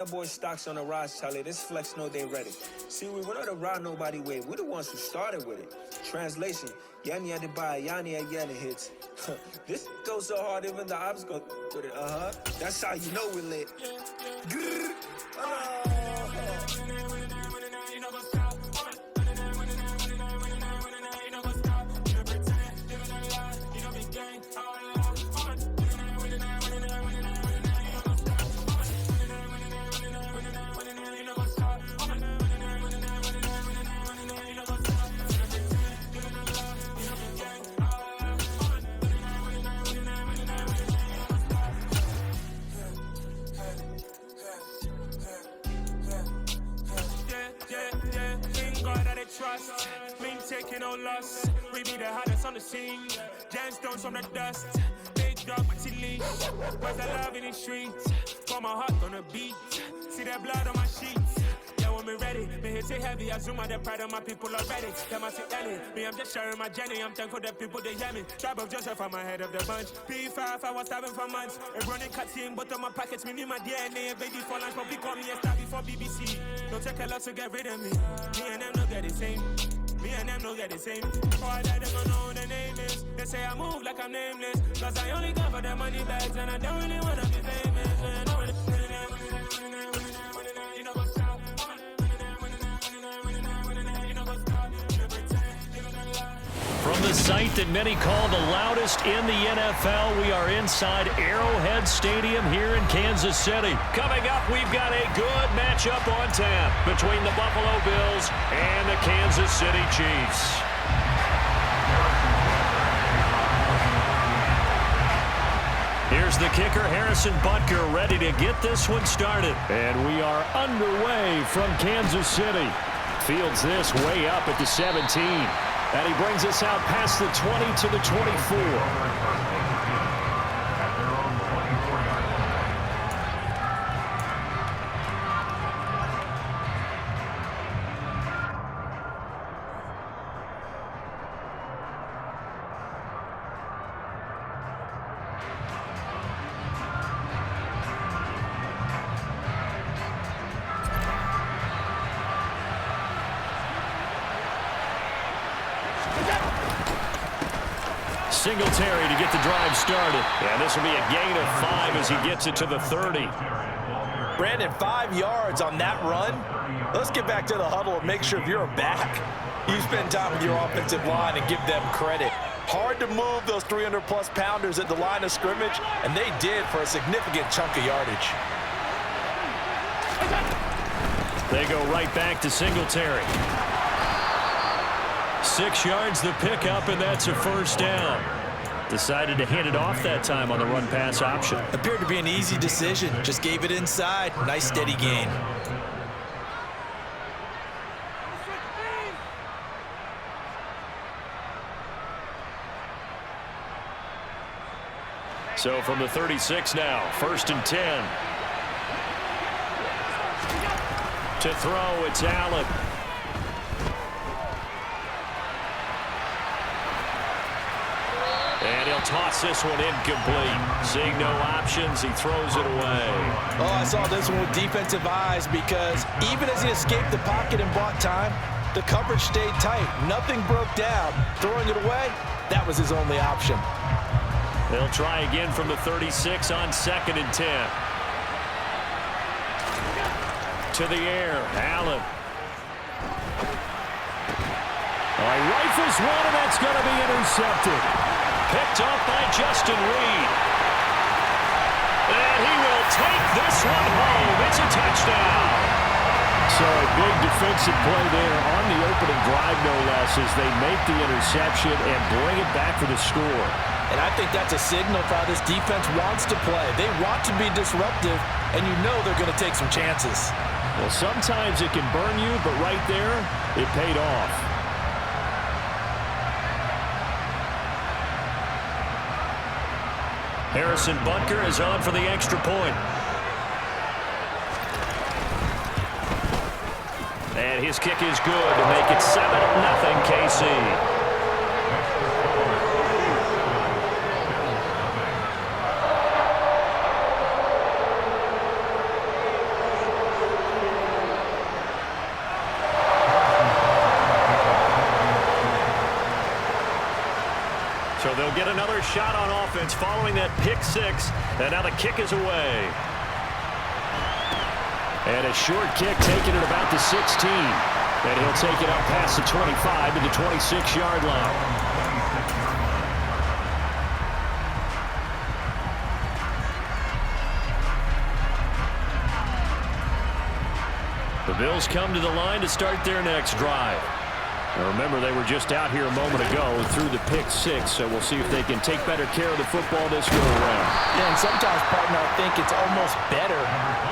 That boy stocks on the rise, Charlie. This flex know they ready. See, we were not a ride nobody way. We the ones who started with it. Translation: Yanni had to buy, Yanni again it hits. This goes so hard, even the ops go with it. That's how you know we lit. Trust, me taking no loss. We be the hottest on the scene. Gemstones from the dust. Big dog with your leash. Where's the love in the streets? Got my heart on the beat. See that blood on my sheets. Yeah, when me ready, me hit it heavy. I zoom out the pride of my people already. Them I see Ellie. Me, I'm just sharing my journey. I'm thankful that people they hear me. Tribe of Joseph, I'm ahead of the bunch. P5, I was starving for months. A running cutscene, but on my pockets, me need my DNA. Baby for lunch, probably call me a star before BBC. Don't take a lot to get rid of me. Me and them don't get the same. Me and them don't get the same. All that them don't know the name is. They say I move like I'm nameless. Cause I only come for the money bags and I don't really wanna be famous. From the site that many call the loudest in the NFL, we are inside Arrowhead Stadium here in Kansas City. Coming up, we've got a good matchup on tap between the Buffalo Bills and the Kansas City Chiefs. Here's the kicker, Harrison Butker, ready to get this one started. And we are underway from Kansas City. Fields this way up at the 17. And he brings us out past the 20 to the 24. Singletary to get the drive started. And this will be a gain of 5 as he gets it to the 30. Brandon, 5 yards on that run. Let's get back to the huddle and make sure if you're a back, you spend time with your offensive line and give them credit. Hard to move those 300-plus pounders at the line of scrimmage, and they did for a significant chunk of yardage. They go right back to Singletary. 6 yards the pickup, and that's a first down. Decided to hand it off that time on the run-pass option. Appeared to be an easy decision. Just gave it inside. Nice steady gain. So from the 36 now, 1st and 10. To throw, it's Allen. And he'll toss this one incomplete. Seeing no options, he throws it away. Oh, I saw this one with defensive eyes because even as he escaped the pocket and bought time, the coverage stayed tight. Nothing broke down. Throwing it away, that was his only option. They'll try again from the 36 on 2nd and 10. To the air, Allen. He rifles one, and that's going to be intercepted. Picked up by Justin Reed. And he will take this one home. It's a touchdown. So a big defensive play there on the opening drive, no less, as they make the interception and bring it back for the score. And I think that's a signal for how this defense wants to play. They want to be disruptive, and you know they're going to take some chances. Well, sometimes it can burn you, but right there, it paid off. Harrison Butker is on for the extra point. And his kick is good to make it 7-0 KC. yards following that pick six. And now the kick is away. And a short kick taken at about the 16. And he'll take it up past the 25 to the 26-yard line. The Bills come to the line to start their next drive. Now remember, they were just out here a moment ago through the pick six, so we'll see if they can take better care of the football this go around. Yeah, and sometimes, partner, I think it's almost better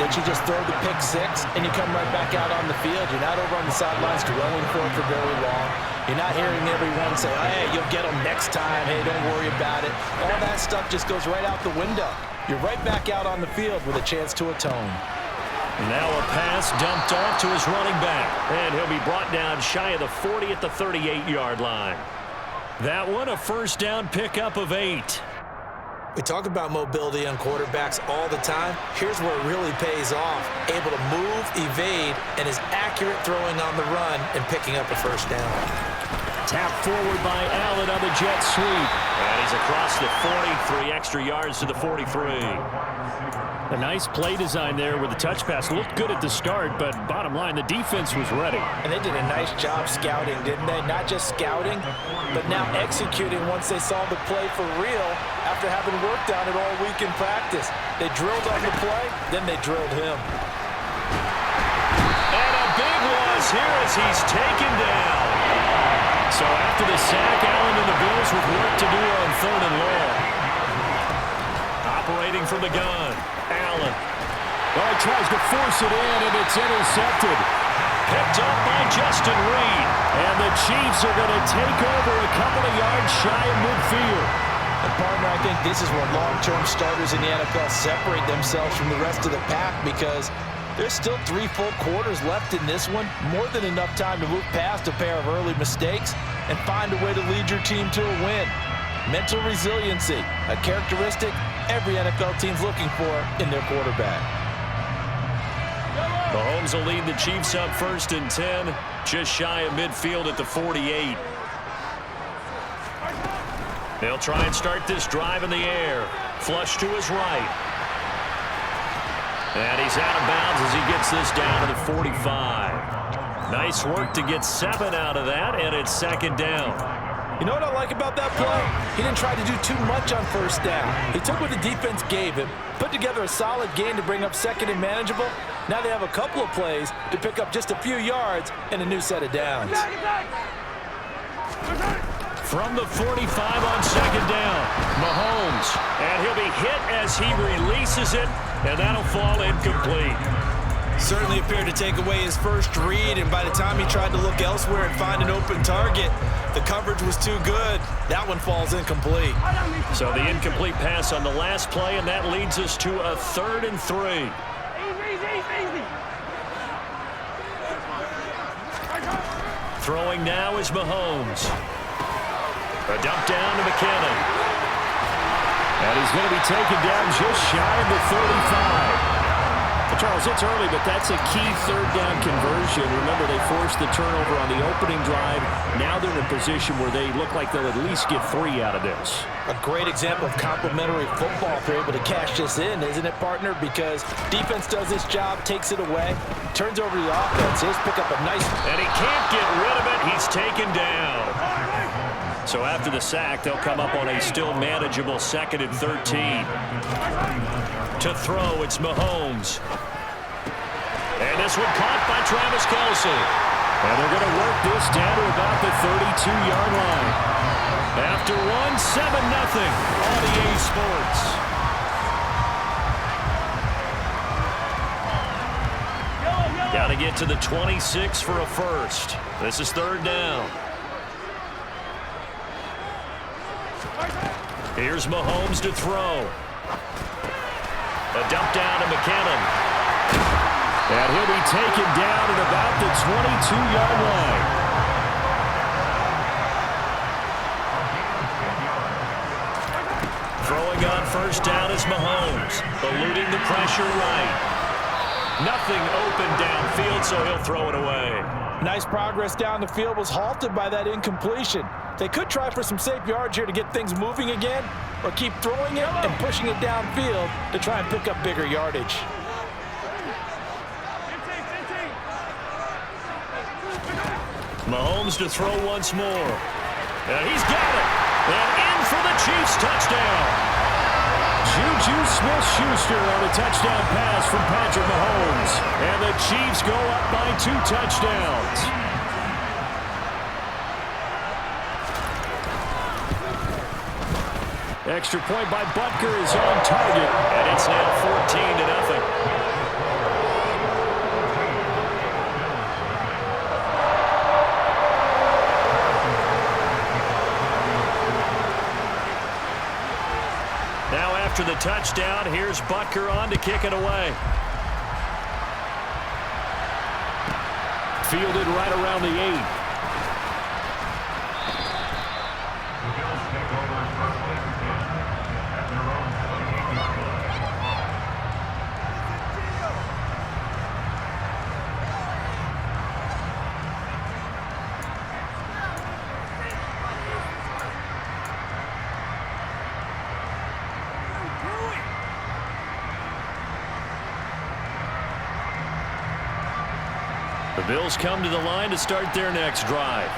that you just throw the pick six and you come right back out on the field. You're not over on the sidelines dwelling for it for very long. You're not hearing everyone say, hey, you'll get them next time. Hey, don't worry about it. All that stuff just goes right out the window. You're right back out on the field with a chance to atone. Now a pass dumped off to his running back. And he'll be brought down shy of the 40 at the 38-yard line. That one, a first down pickup of 8. We talk about mobility on quarterbacks all the time. Here's where it really pays off. Able to move, evade, and is accurate throwing on the run and picking up a first down. Tap forward by Allen on the jet sweep. And he's across the 40, 3 extra yards to the 43. A nice play design there with the touch pass. Looked good at the start, but bottom line, the defense was ready. And they did a nice job scouting, didn't they? Not just scouting, but now executing once they saw the play for real after having worked on it all week in practice. They drilled on the play, then they drilled him. And a big loss here as he's taken down. So after the sack, Allen and the Bills with work to do on 3rd and long. Operating from the gun, Allen. Oh, he tries to force it in, and it's intercepted. Picked up by Justin Reed. And the Chiefs are going to take over a couple of yards shy of midfield. And partner, I think this is where long-term starters in the NFL separate themselves from the rest of the pack, because there's still 3 full quarters left in this one. More than enough time to move past a pair of early mistakes and find a way to lead your team to a win. Mental resiliency, a characteristic every NFL team's looking for in their quarterback. Mahomes will lead the Chiefs up 1st and 10, just shy of midfield at the 48. They'll try and start this drive in the air. Flush to his right. And he's out of bounds as he gets this down to the 45. Nice work to get 7 out of that, and it's 2nd down. You know what I like about that play? He didn't try to do too much on 1st down. He took what the defense gave him, put together a solid gain to bring up 2nd and manageable. Now they have a couple of plays to pick up just a few yards and a new set of downs. From the 45 on 2nd down, Mahomes. And he'll be hit as he releases it, and that'll fall incomplete. Certainly appeared to take away his first read, and by the time he tried to look elsewhere and find an open target, the coverage was too good. That one falls incomplete. So the incomplete pass on the last play, and that leads us to a 3rd and 3. Throwing now is Mahomes. A dump down to McKinnon. And he's going to be taken down just shy of the 35. Charles, it's early, but that's a key 3rd down conversion. Remember, they forced the turnover on the opening drive. Now they're in a position where they look like they'll at least get 3 out of this. A great example of complementary football if they're able to cash this in, isn't it, partner? Because defense does this job, takes it away, turns over the offense. Here's pick up a nice... And he can't get rid of it. He's taken down. So after the sack, they'll come up on a still manageable 2nd and 13. To throw, it's Mahomes. And this one caught by Travis Kelce. And they're going to work this down to about the 32-yard line. After one, 7-0 on EA Sports. Got to get to the 26 for a first. This is 3rd down. Here's Mahomes to throw. A dump down to McKinnon. And he'll be taken down at about the 22-yard line. Throwing on 1st down is Mahomes, eluding the pressure right. Nothing open downfield, so he'll throw it away. Nice progress down the field was halted by that incompletion. They could try for some safe yards here to get things moving again, or keep throwing it and pushing it downfield to try and pick up bigger yardage. Mahomes to throw once more. And he's got it. And in for the Chiefs touchdown. Juju Smith-Schuster on a touchdown pass from Patrick Mahomes. And the Chiefs go up by 2 touchdowns. Extra point by Butker is on target. And it's now 14-0. After the touchdown, here's Butker on to kick it away. Fielded right around the 8. The Bills come to the line to start their next drive.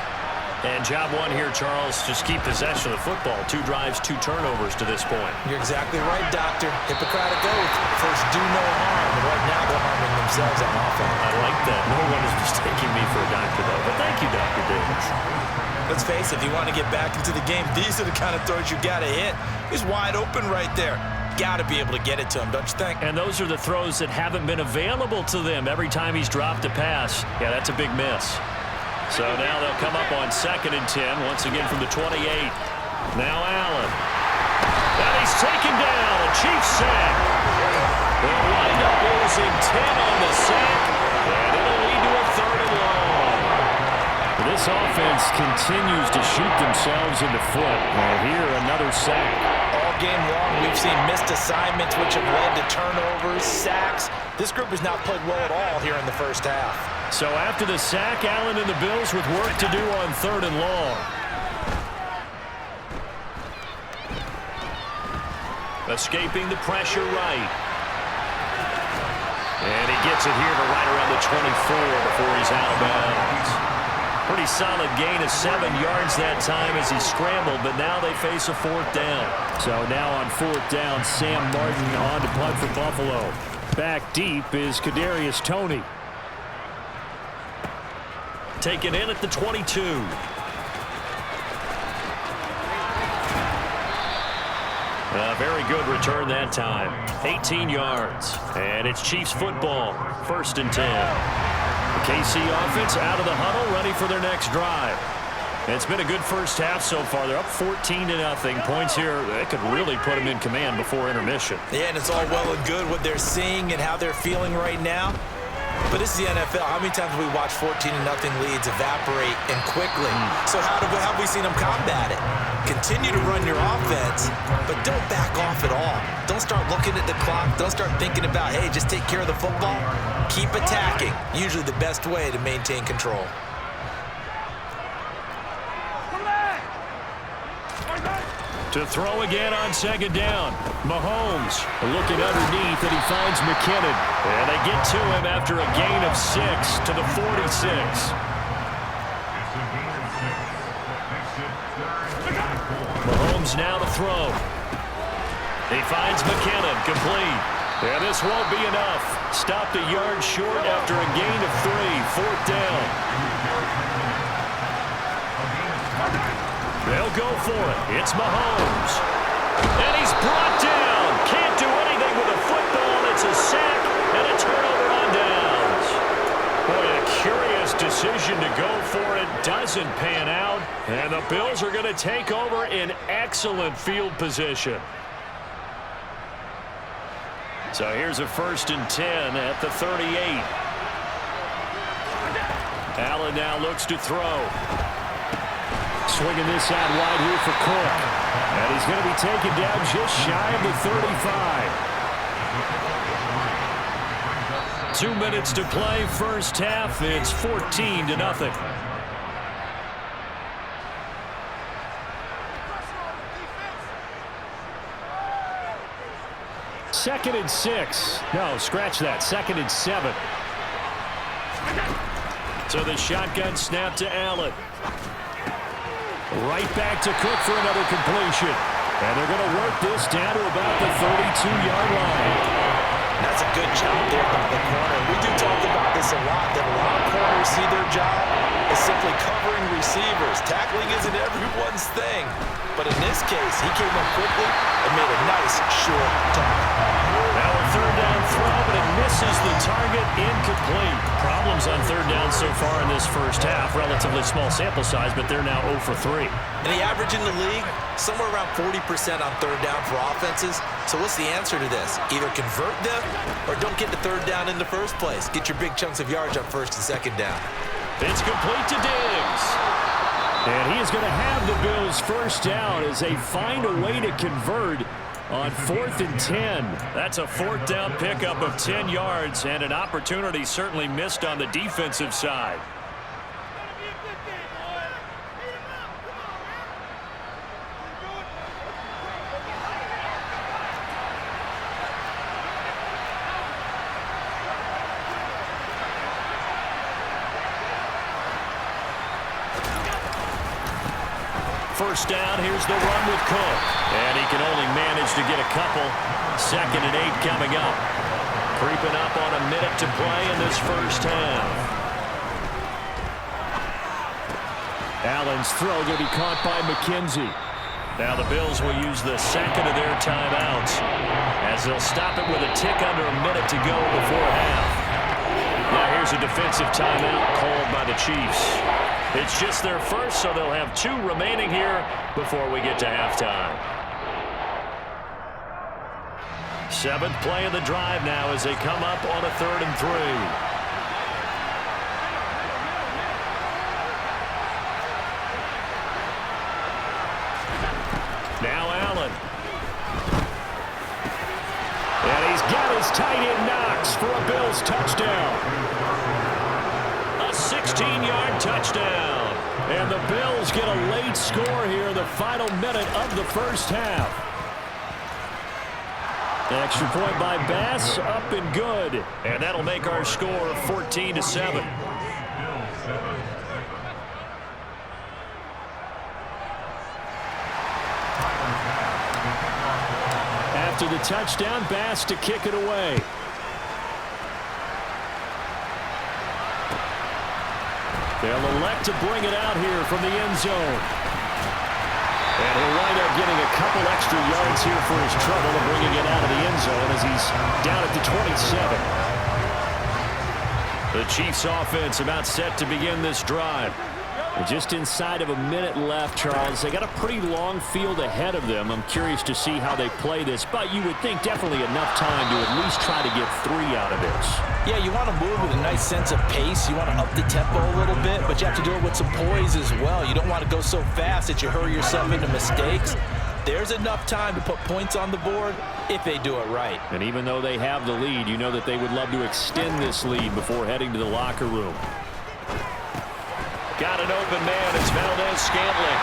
And job one here, Charles, just keep possession of the football. 2 drives, 2 turnovers to this point. You're exactly right, Doctor. Hippocratic oath. First, do no harm. And right now, they're harming themselves on offense. I like that. No one is mistaking me for a doctor, though. But thank you, Dr. Davis. Let's face it, if you want to get back into the game, these are the kind of throws you got to hit. He's wide open right there. Got to be able to get it to him, don't you think? And those are the throws that haven't been available to them every time he's dropped a pass. Yeah, that's a big miss. So now they'll come up on 2nd and 10, once again from the 28. Now Allen. And he's taken down. A Chiefs sack. They'll wind up losing 10 on the sack, and it'll lead to a 3rd and long. This offense continues to shoot themselves in the foot. And here, another sack. All game long, we've seen missed assignments, which have led to turnovers, sacks. This group has not played well at all here in the first half. So after the sack, Allen and the Bills with work to do on 3rd and long. Escaping the pressure right. And he gets it here to right around the 24 before he's out of bounds. Pretty solid gain of 7 yards that time as he scrambled, but now they face a 4th down. So now on 4th down, Sam Martin on to punt for Buffalo. Back deep is Kadarius Toney. Taken in at the 22. A very good return that time. 18 yards. And it's Chiefs football. 1st and 10. The KC offense out of the huddle, ready for their next drive. It's been a good first half so far. They're up 14-0. Points here, they could really put them in command before intermission. Yeah, and it's all well and good what they're seeing and how they're feeling right now. But this is the NFL. How many times have we watched 14-0 leads evaporate and quickly? So how have we seen them combat it? Continue to run your offense, but don't back off at all. Don't start looking at the clock. Don't start thinking about, hey, just take care of the football. Keep attacking. Usually the best way to maintain control. To throw again on 2nd down. Mahomes looking underneath, and he finds McKinnon. And they get to him after a gain of 6 to the 46. Mahomes now to throw. He finds McKinnon, complete. And this won't be enough. Stopped a yard short after a gain of 3. 4th down. They'll go for it. It's Mahomes. And he's brought down. Can't do anything with a football. It's a sack and a turnover on downs. Boy, a curious decision to go for it. Doesn't pan out. And the Bills are going to take over in excellent field position. So here's a 1st and 10 at the 38. Allen now looks to throw. Swinging this out wide here for Cook. And he's going to be taken down just shy of the 35. 2 minutes to play, first half. It's 14-0. Second and 6. No, scratch that. Second and 7. So the shotgun snap to Allen. Right back to Cook for another completion. And they're going to work this down to about the 32-yard line. That's a good job there by the corner. We do talk about this a lot, that a lot of corners see their job as simply covering receivers. Tackling isn't everyone's thing. But in this case, he came up quickly and made a nice short tackle. Now a third down throw, but it misses the target, incomplete. Problems on third down so far in this first half. Relatively small sample size, but they're now 0 for 3. And the average in the league, somewhere around 40% on third down for offenses. So what's the answer to this? Either convert them or don't get the third down in the first place. Get your big chunks of yards on first and second down. It's complete to Diggs. And he is going to have the Bills first down as they find a way to convert on 4th and 10. That's a fourth down pickup of 10 yards and an opportunity certainly missed on the defensive side. First down, here's the run with Cook. And he can only manage to get a couple. 2nd and 8 coming up. Creeping up on a minute to play in this first half. Allen's throw going to be caught by McKenzie. Now the Bills will use the second of their timeouts as they'll stop it with a tick under a minute to go before half. Now here's a defensive timeout called by the Chiefs. It's just their first, so they'll have 2 remaining here before we get to halftime. 7th play of the drive now as they come up on a 3rd and 3. Now Allen. And he's got his tight end Knox for a Bills touchdown. 16-yard touchdown. And the Bills get a late score here in the final minute of the first half. Extra point by Bass, up and good. And that'll make our score 14-7. After the touchdown, Bass to kick it away. They'll elect to bring it out here from the end zone. And he'll wind up getting a couple extra yards here for his trouble and bringing it out of the end zone as he's down at the 27. The Chiefs offense about set to begin this drive. Just inside of a minute left, Charles. They got a pretty long field ahead of them. I'm curious to see how they play this, but you would think definitely enough time to at least try to get 3 out of this. Yeah, you want to move with a nice sense of pace. You want to up the tempo a little bit, but you have to do it with some poise as well. You don't want to go so fast that you hurry yourself into mistakes. There's enough time to put points on the board if they do it right. And even though they have the lead, you know that they would love to extend this lead before heading to the locker room. Got an open man. It's Valdez-Scantling.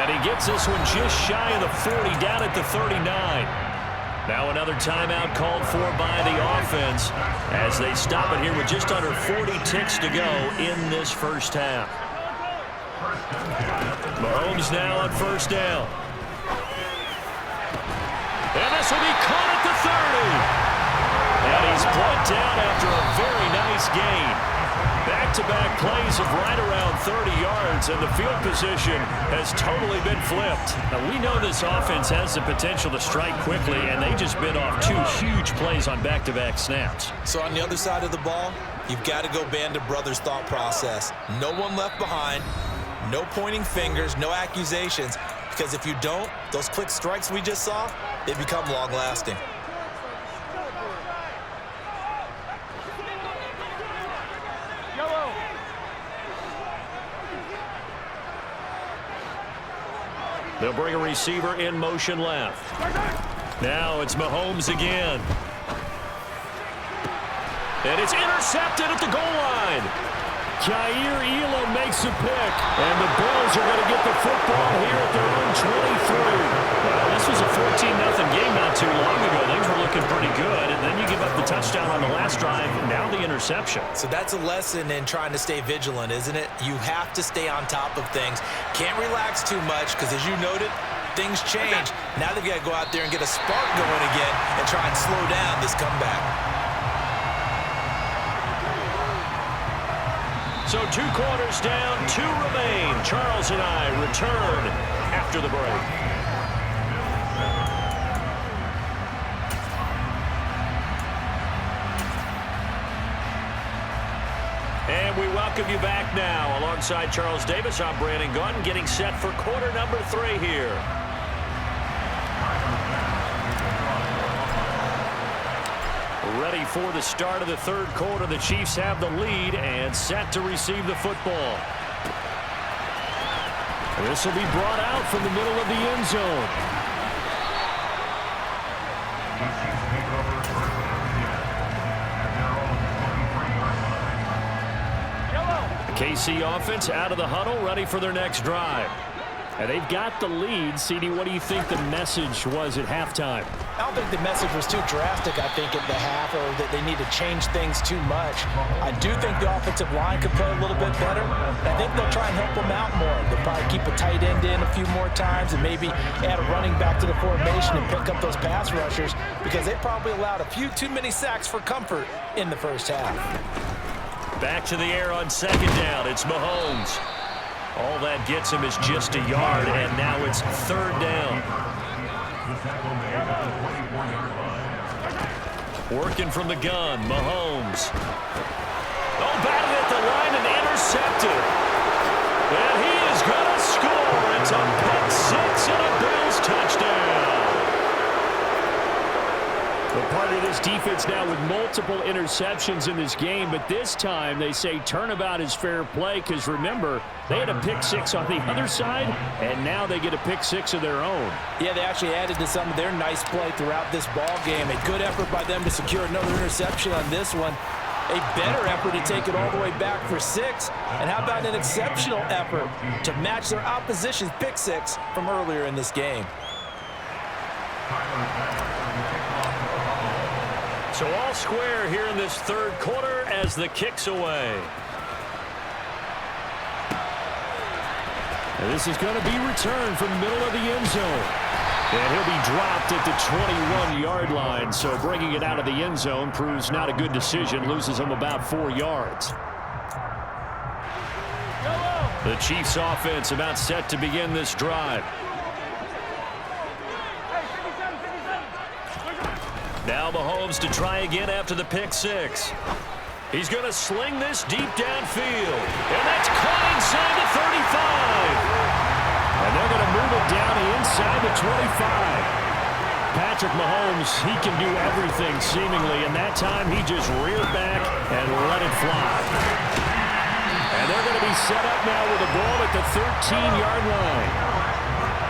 And he gets this one just shy of the 40, down at the 39. Now another timeout called for by the offense as they stop it here with just under 40 ticks to go in this first half. Mahomes now on first down. And this will be caught at the 30. And he's brought down after a very nice gain. Back-to-back plays of right around 30 yards, and the field position has totally been flipped. Now, we know this offense has the potential to strike quickly, and they just bit off 2 huge plays on back-to-back snaps. So on the other side of the ball, you've got to go Band of Brothers thought process. No one left behind, no pointing fingers, no accusations, because if you don't, those quick strikes we just saw, they become long-lasting. They'll bring a receiver in motion left. Now it's Mahomes again. And it's intercepted at the goal line. Kaiir Elam makes a pick. And the Bills are going to get the football here at their own 23. Well, this was a 14-0 game not too long ago. Things were looking pretty good. And then you give up the touchdown on the last drive. Now the interception. So that's a lesson in trying to stay vigilant, isn't it? You have to stay on top of things. Can't relax too much because, as you noted, things change. Now they've got to go out there and get a spark going again and try and slow down this comeback. So 2 quarters down, 2 remain. Charles and I return after the break. And we welcome you back now. Alongside Charles Davis, I'm Brandon Gaudin, getting set for quarter number 3 here. Ready for the start of the third quarter. The Chiefs have the lead and set to receive the football. This will be brought out from the middle of the end zone. The KC offense out of the huddle, ready for their next drive. And they've got the lead. CD, what do you think the message was at halftime? I don't think the message was too drastic, I think, at the half, or that they need to change things too much. I do think the offensive line could play a little bit better. I think they'll try and help them out more. They'll probably keep a tight end in a few more times and maybe add a running back to the formation and pick up those pass rushers because they probably allowed a few too many sacks for comfort in the first half. Back to the air on second down. It's Mahomes. All that gets him is just a yard, and now it's third down. Working from the gun, Mahomes. Oh, batted at the line and intercepted. And he is going to score. It's a pick six and a Bills touchdown. But part of this defense now with multiple interceptions in this game, but this time they say turnabout is fair play because, remember, they had a pick six on the other side, and now they get a pick six of their own. Yeah, they actually added to some of their nice play throughout this ball game. A good effort by them to secure another interception on this one. A better effort to take it all the way back for 6. And how about an exceptional effort to match their opposition's pick six from earlier in this game? So all square here in this third quarter as the kick's away. And this is going to be returned from the middle of the end zone. And he'll be dropped at the 21-yard line. So bringing it out of the end zone proves not a good decision. Loses him about 4 yards. The Chiefs offense about set to begin this drive. Now Mahomes to try again after the pick six. He's going to sling this deep downfield. And that's caught inside the 35. And they're going to move it down inside the 25. Patrick Mahomes, he can do everything seemingly. And that time he just reared back and let it fly. And they're going to be set up now with the ball at the 13-yard line.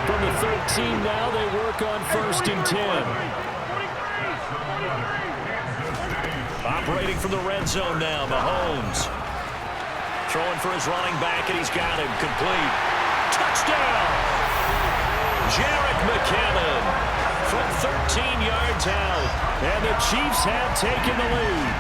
From the 13 now they work on 1st and 10. Operating from the red zone now, Mahomes. Throwing for his running back, and he's got him complete. Touchdown! Jerick McKinnon from 13 yards out, and the Chiefs have taken the lead.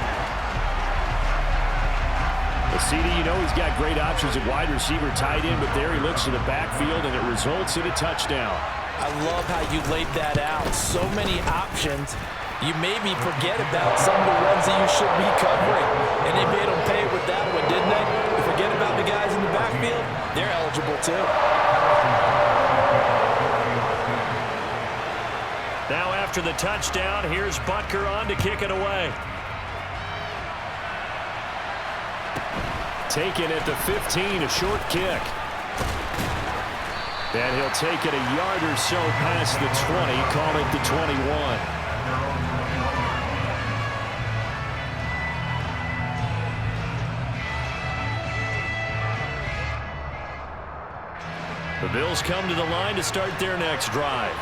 The CD, you know he's got great options at wide receiver, tight end, but there he looks to the backfield, and it results in a touchdown. I love how you laid that out. So many options. You maybe forget about some of the ones that you should be covering. And they made them pay with that one, didn't they? You forget about the guys in the backfield, they're eligible too. Now after the touchdown, here's Butker on to kick it away. Taken at the 15, a short kick. And he'll take it a yard or so past the 20, call it the 21. The Bills come to the line to start their next drive.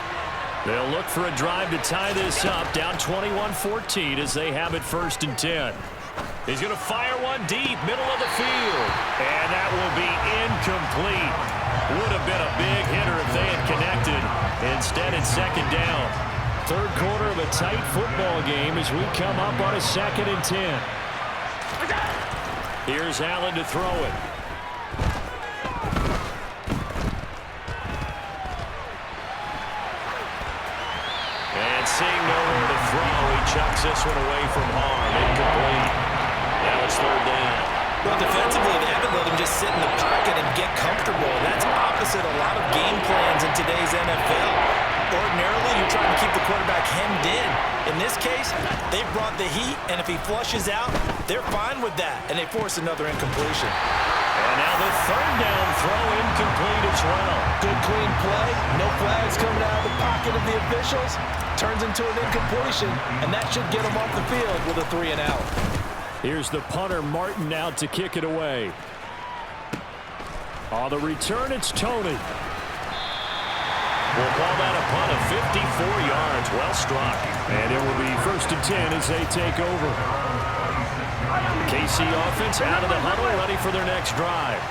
They'll look for a drive to tie this up, down 21-14 as they have it 1st and 10. He's going to fire one deep, middle of the field. And that will be incomplete. Would have been a big hitter if they had connected. Instead, it's second down. Third quarter of a tight football game as we come up on a 2nd and 10. Here's Allen to throw it. And seeing nowhere to throw, he chucks this one away from harm. Incomplete. Now it's third down. Well, defensively, they haven't let him just sit in the pocket and get comfortable. That's opposite a lot of game plans in today's NFL. Ordinarily, you're trying to keep the quarterback hemmed in. In this case, they brought the heat, and if he flushes out, they're fine with that, and they force another incompletion. And now the third down throw incomplete as well. Good, clean play. No flags coming out of the pocket of the officials. Turns into an incompletion, and that should get him off the field with a 3 and out. Here's the punter, Martin, out to kick it away. On the return, it's Tony. We'll call that a punt of 54 yards. Well struck. And it will be 1st and 10 as they take over. KC offense out of the huddle, ready for their next drive.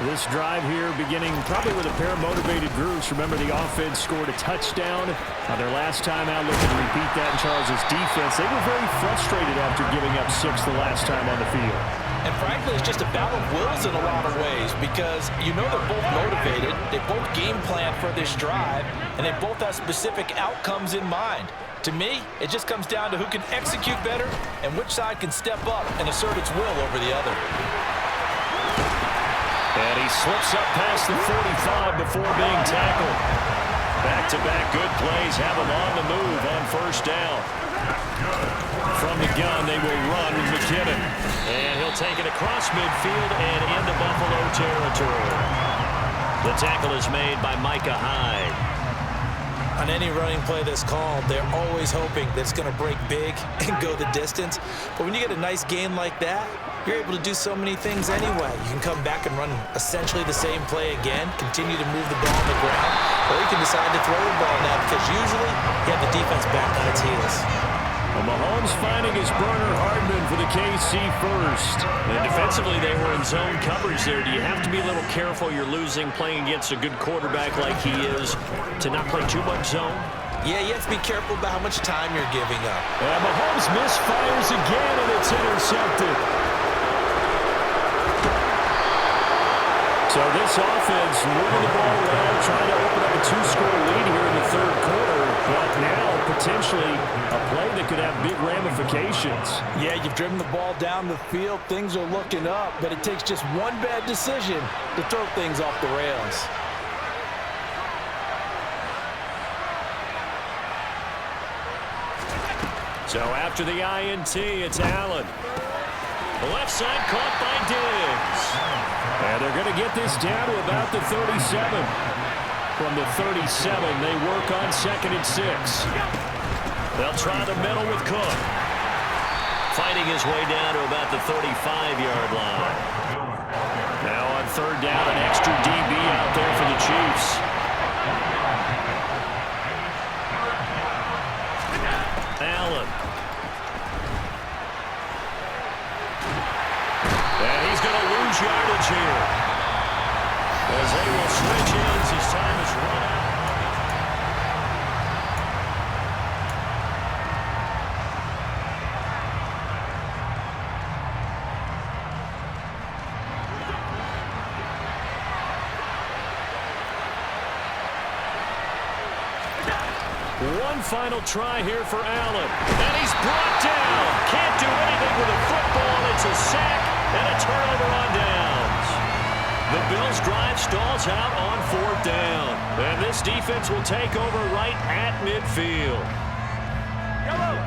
This drive here beginning probably with a pair of motivated groups. Remember, the offense scored a touchdown on their last time out. Looking to repeat that in Charles' defense. They were very frustrated after giving up 6 the last time on the field. And frankly, it's just a battle of wills in a lot of ways because you know they're both motivated, they both game plan for this drive, and they both have specific outcomes in mind. To me, it just comes down to who can execute better and which side can step up and assert its will over the other. And he slips up past the 45 before being tackled. Back-to-back good plays have him on the move on 1st down. From the gun, they will run with McKinnon. And he'll take it across midfield and into Buffalo territory. The tackle is made by Micah Hyde. On any running play that's called, they're always hoping that it's going to break big and go the distance. But when you get a nice gain like that, you're able to do so many things anyway. You can come back and run essentially the same play again, continue to move the ball on the ground, or you can decide to throw the ball now because usually you have the defense back on its heels. Well, Mahomes finding his Bernard Hardman for the KC first. And defensively, they were in zone coverage there. Do you have to be a little careful? You're losing playing against a good quarterback like he is to not play too much zone? Yeah, you have to be careful about how much time you're giving up. And Mahomes misfires again, and it's intercepted. So this offense moving the ball around, trying to open up a 2-score lead here in the third quarter. But now potentially a play that could have big ramifications. Yeah, you've driven the ball down the field. Things are looking up, but it takes just one bad decision to throw things off the rails. So after the INT, it's Allen. The left side caught by Diggs. And they're going to get this down to about the 37. From the 37, they work on 2nd and 6. They'll try the middle with Cook. Fighting his way down to about the 35-yard line. Now on 3rd down, an extra DB out there for the Chiefs. Allen. And he's going to lose yardage here. As they will switch ends, his time is run out. One final try here for Allen. And he's brought down. Can't do anything with a football. It's a sack and a turnover on downs. The Bills' drive stalls out on 4th down. And this defense will take over right at midfield.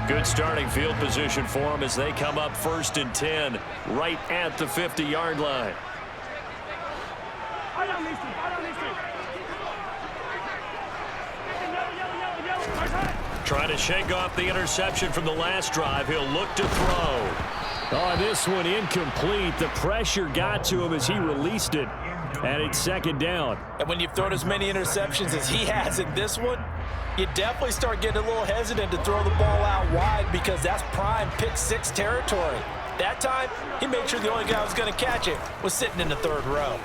Good starting field position for them as they come up 1st and 10 right at the 50-yard line. Trying to shake off the interception from the last drive. He'll look to throw. Oh, this one incomplete. The pressure got to him as he released it. And it's 2nd down. And when you've thrown as many interceptions as he has in this one, you definitely start getting a little hesitant to throw the ball out wide because that's prime pick 6 territory. That time, he made sure the only guy who was going to catch it was sitting in the third row.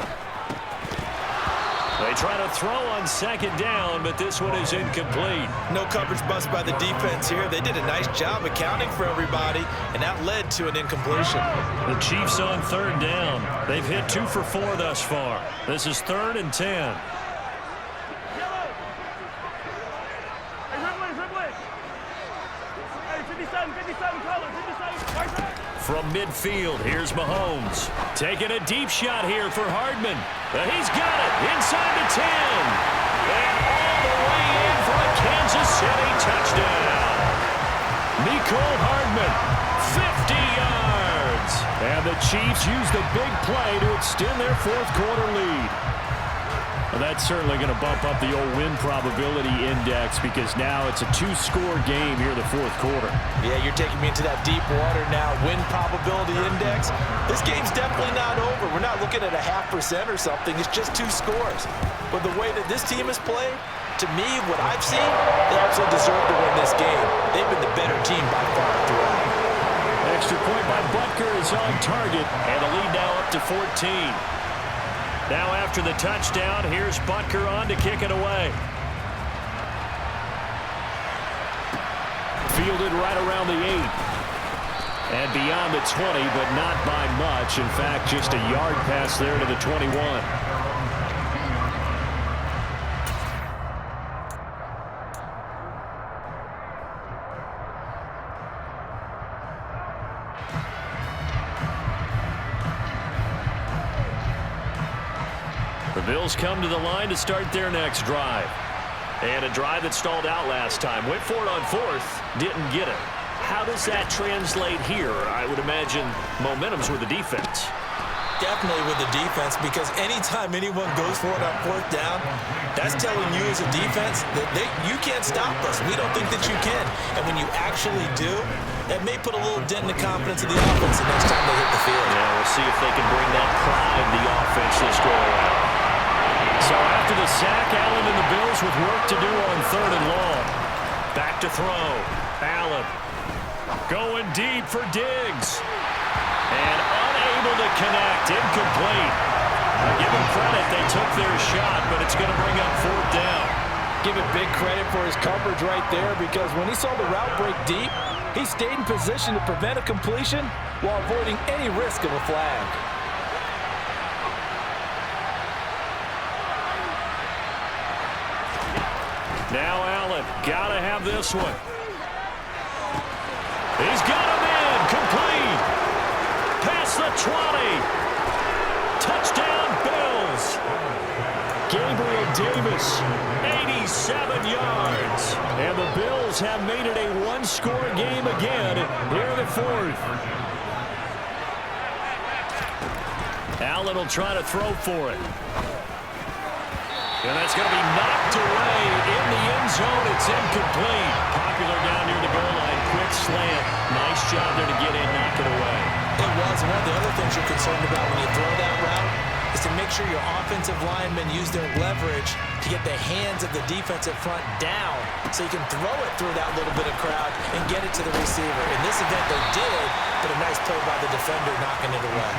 They try to throw on second down, but this one is incomplete. No coverage bust by the defense here. They did a nice job accounting for everybody, and that led to an incompletion. The Chiefs on third down. They've hit 2 for 4 thus far. This is 3rd and 10. From midfield, here's Mahomes. Taking a deep shot here for Hardman. He's got it inside the 10. And all the way in for a Kansas City touchdown. Mecole Hardman, 50 yards. And the Chiefs use the big play to extend their fourth-quarter lead. Well, that's certainly going to bump up the old win probability index because now it's a 2-score game here in the fourth quarter. Yeah, you're taking me into that deep water now. Win probability index. This game's definitely not over. We're not looking at a 0.5% or something. It's just 2 scores. But the way that this team has played, to me, what I've seen, they absolutely deserve to win this game. They've been the better team by far throughout. Extra point by Butker is on target, and the lead now up to 14. Now after the touchdown, here's Butker on to kick it away. Fielded right around the 8. And beyond the 20, but not by much. In fact, just a yard pass there to the 21. The Bills come to the line to start their next drive. And a drive that stalled out last time. Went for it on 4th, didn't get it. How does that translate here? I would imagine momentum's with the defense. Definitely with the defense, because anytime anyone goes for it on 4th down, that's telling you as a defense that you can't stop us. We don't think that you can. And when you actually do, that may put a little dent in the confidence of the offense the next time they hit the field. Yeah, we'll see if they can bring that pride to the offense this go around. So after the sack, Allen and the Bills with work to do on 3rd and long. Back to throw. Allen going deep for Diggs. And unable to connect. Incomplete. Give him credit. They took their shot, but it's going to bring up 4th down. Give it big credit for his coverage right there, because when he saw the route break deep, he stayed in position to prevent a completion while avoiding any risk of a flag. Now Allen, gotta have this one. He's got him in, complete. Past the 20. Touchdown Bills. Gabriel Davis, 87 yards. And the Bills have made it a 1-score game again here in the 4th. Allen will try to throw for it. And that's going to be knocked away in the end zone. It's incomplete. Popular down near the goal line. Quick slant. Nice job there to get in, knock it away. It was. One of the other things you're concerned about when you throw that route is to make sure your offensive linemen use their leverage to get the hands of the defensive front down so you can throw it through that little bit of crowd and get it to the receiver. In this event, they did, but a nice play by the defender knocking it away.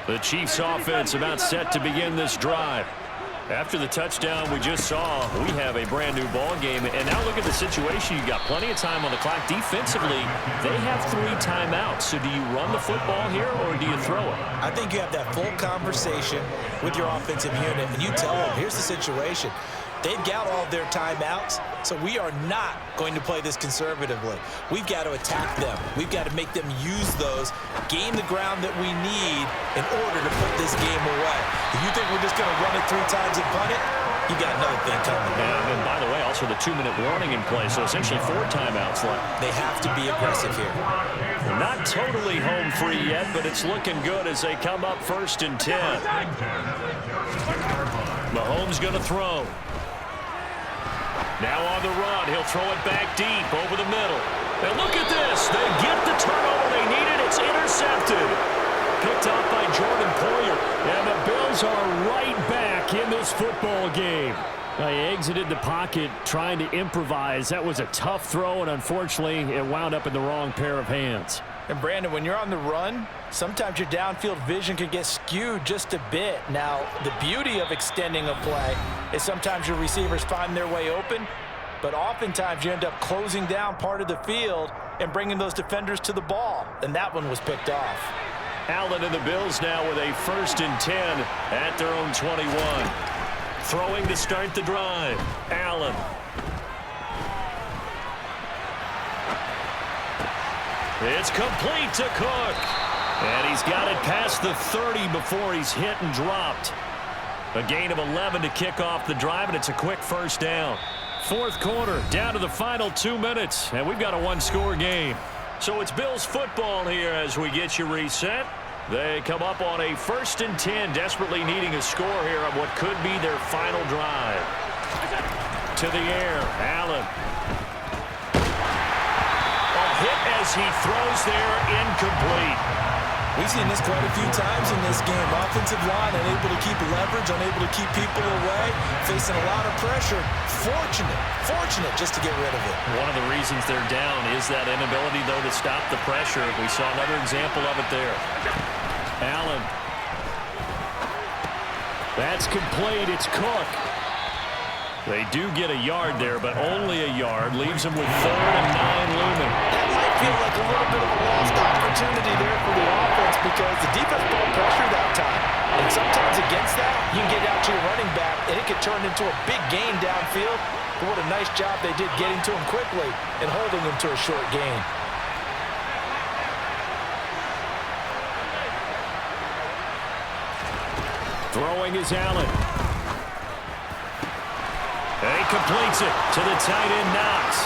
The Chiefs offense about set to begin this drive. After the touchdown we just saw, we have a brand new ball game. And now look at the situation. You've got plenty of time on the clock. Defensively, they have 3 timeouts. So do you run the football here or do you throw it? I think you have that full conversation with your offensive unit, and you tell them, here's the situation. They've got all their timeouts, so we are not going to play this conservatively. We've got to attack them. We've got to make them use those, gain the ground that we need in order to put this game away. If you think we're just going to run it 3 times and punt it, you got another thing coming. And by the way, also the 2-minute warning in play, so essentially 4 timeouts left. They have to be aggressive here. They're not totally home free yet, but it's looking good as they come up 1st and 10. Mahomes going to throw. Now on the run, he'll throw it back deep over the middle. And look at this. They get the turnover they needed. It's intercepted. picked off by Jordan Poyer. And the Bills are right back in this football game. He exited the pocket trying to improvise. That was a tough throw, and unfortunately, it wound up in the wrong pair of hands. And, Brandon, when you're on the run, sometimes your downfield vision can get skewed just a bit. Now, the beauty of extending a play is sometimes your receivers find their way open, but oftentimes you end up closing down part of the field and bringing those defenders to the ball, and that one was picked off. Allen and the Bills now with a 1st and 10 at their own 21. Throwing to start the drive. Allen. It's complete to Cook. And he's got it past the 30 before he's hit and dropped. A gain of 11 to kick off the drive, and it's a quick 1st down. 4th quarter, down to the final 2 minutes, and we've got a 1-score game. So it's Bills football here as we get you reset. They come up on a 1st and 10, desperately needing a score here on what could be their final drive. To the air, Allen. A hit as he throws there, incomplete. We've seen this quite a few times in this game. Offensive line unable to keep leverage, unable to keep people away, facing a lot of pressure. Fortunate just to get rid of it. One of the reasons they're down is that inability, though, to stop the pressure. We saw another example of it there. Allen. That's complete. It's Cook. They do get a yard there, but only a yard. Leaves them with 3rd and 9 looming. That might feel like a little bit of a lost opportunity there for the offense because the defense brought pressure that time. And sometimes against that, you can get out to your running back, and it could turn into a big gain downfield. But what a nice job they did getting to him quickly and holding him to a short gain. Throwing is Allen. And he completes it to the tight end, Knox.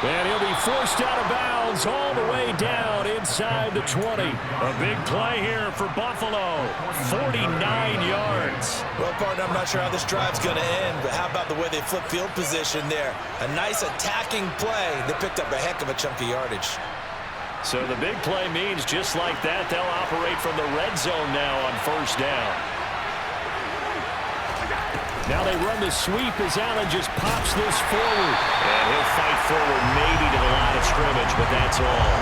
And he'll be forced out of bounds all the way down inside the 20. A big play here for Buffalo. 49 yards. Well, partner, I'm not sure how this drive's going to end, but how about the way they flip field position there? A nice attacking play. They picked up a heck of a chunk of yardage. So the big play means just like that, they'll operate from the red zone now on 1st down. Now they run the sweep as Allen just pops this forward. And he'll fight forward maybe to the line of scrimmage, but that's all.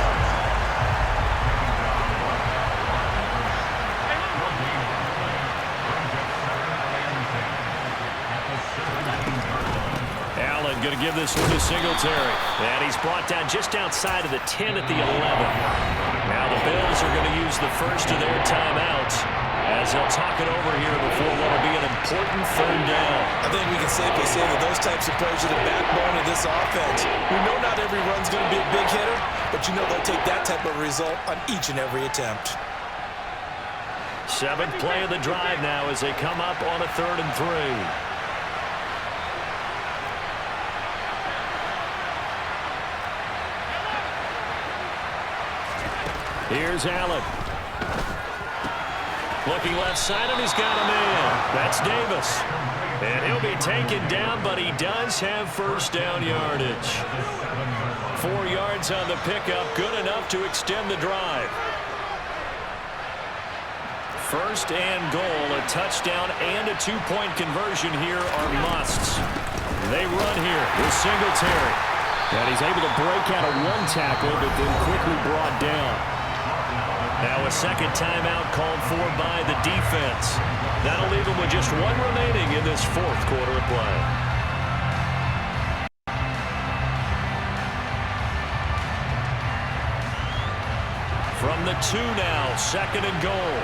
Allen going to give this one to Singletary. And he's brought down just outside of the 10 at the 11. Now the Bills are going to use the first of their timeouts as they'll talk it over here before what will be an important 3rd down. I think we can safely say that those types of plays are the backbone of this offense. We know not every run's going to be a big hitter, but you know they'll take that type of result on each and every attempt. 7th play of the drive now as they come up on a 3rd and 3. Here's Allen. Looking left side, and he's got a man. That's Davis. And he'll be taken down, but he does have 1st down yardage. 4 yards on the pickup, good enough to extend the drive. 1st and goal, a touchdown and a 2-point conversion here are musts. They run here with Singletary. And he's able to break out of 1 tackle, but then quickly brought down. Now a 2nd timeout called for by the defense. That'll leave them with just 1 remaining in this 4th quarter of play. From the 2 now, 2nd and goal.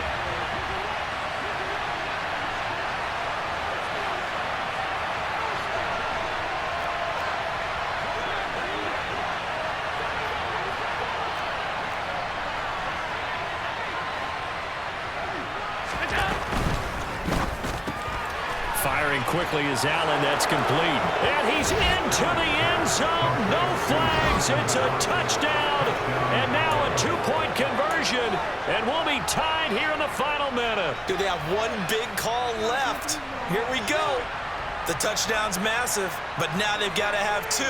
Firing quickly is Allen. That's complete. And he's into the end zone. No flags. It's a touchdown. And now a 2-point conversion. And we'll be tied here in the final minute. Do they have one big call left? Here we go. The touchdown's massive, but now they've got to have 2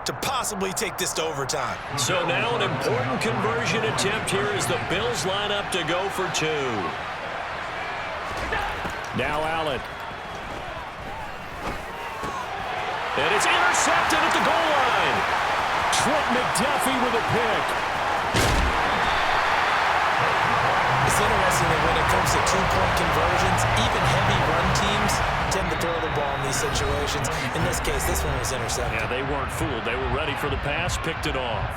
to possibly take this to overtime. So now an important conversion attempt here as the Bills line up to go for 2. Now Allen. And it's intercepted at the goal line. Trent McDuffie with a pick. It's interesting that when it comes to 2-point conversions, even heavy run teams tend to throw the ball in these situations. In this case, this one was intercepted. Yeah, they weren't fooled. They were ready for the pass, picked it off.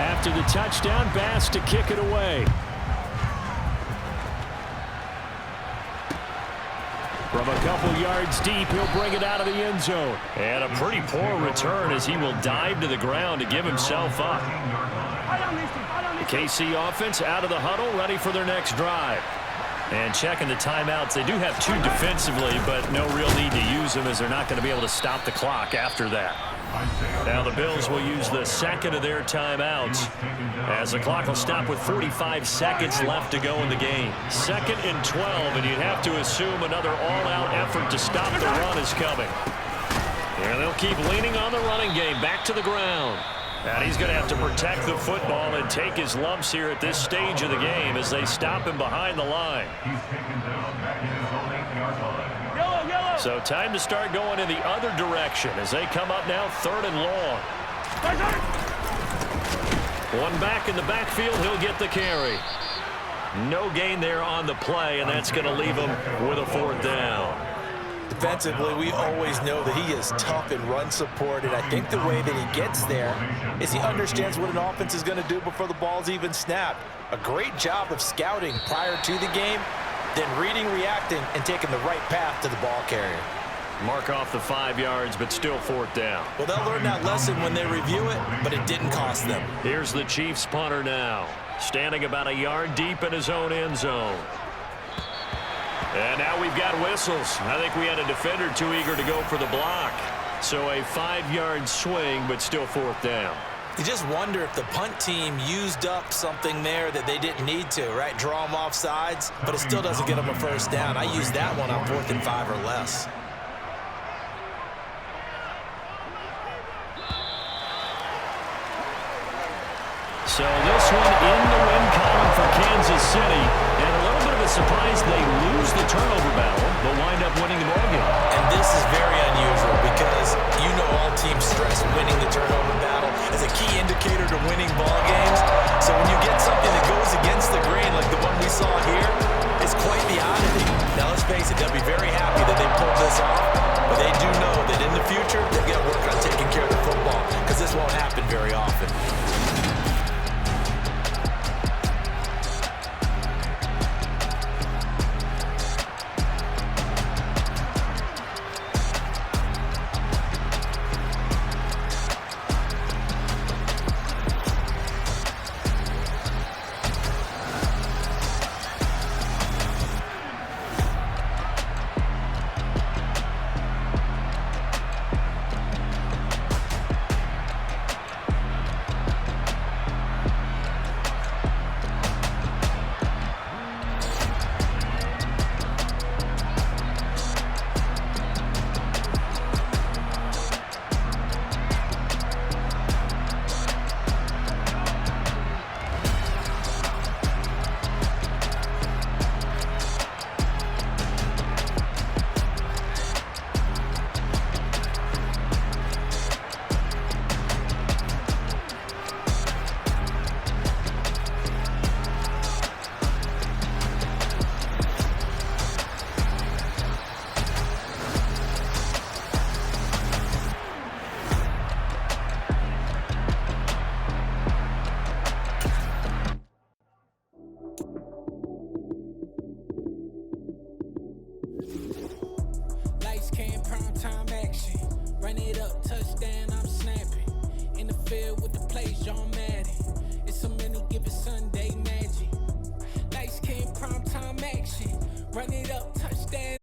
After the touchdown, Bass to kick it away. From a couple yards deep, he'll bring it out of the end zone. And a pretty poor return as he will dive to the ground to give himself up. The KC offense out of the huddle, ready for their next drive. And checking the timeouts. They do have 2 defensively, but no real need to use them as they're not going to be able to stop the clock after that. Now the Bills will use the second of their timeouts as the clock will stop with 45 seconds left to go in the game. 2nd and 12, and you'd have to assume another all-out effort to stop the run is coming. And they'll keep leaning on the running game, back to the ground. And he's going to have to protect the football and take his lumps here at this stage of the game as they stop him behind the line. So time to start going in the other direction as they come up now 3rd and long. One back in the backfield, he'll get the carry. No gain there on the play, and that's going to leave him with a 4th down. Defensively, we always know that he is tough in run support, and I think the way that he gets there is he understands what an offense is going to do before the ball's even snapped. A great job of scouting prior to the game, then reading, reacting, and taking the right path to the ball carrier. Mark off the 5 yards, but still 4th down. Well, they'll learn that lesson when they review it, but it didn't cost them. Here's the Chiefs punter now, standing about a yard deep in his own end zone. And now we've got whistles. I think we had a defender too eager to go for the block. So a 5-yard swing, but still 4th down. You just wonder if the punt team used up something there that they didn't need to, right? Draw them off sides, but it still doesn't get them a 1st down. I used that one on 4th and 5 or less. So this one in the win column for Kansas City. And a little bit of a surprise, they lose the turnover battle, but wind up winning the ball game. And this is very unusual because you know all teams stress winning the turnover battle as a key indicator to winning ball games. So when you get something that goes against the grain like the one we saw here, it's quite the oddity. Now let's face it, they'll be very happy that they pulled this off, but they do know that in the future they've got to work on taking care of the football because this won't happen very often. Run it up, touchdown.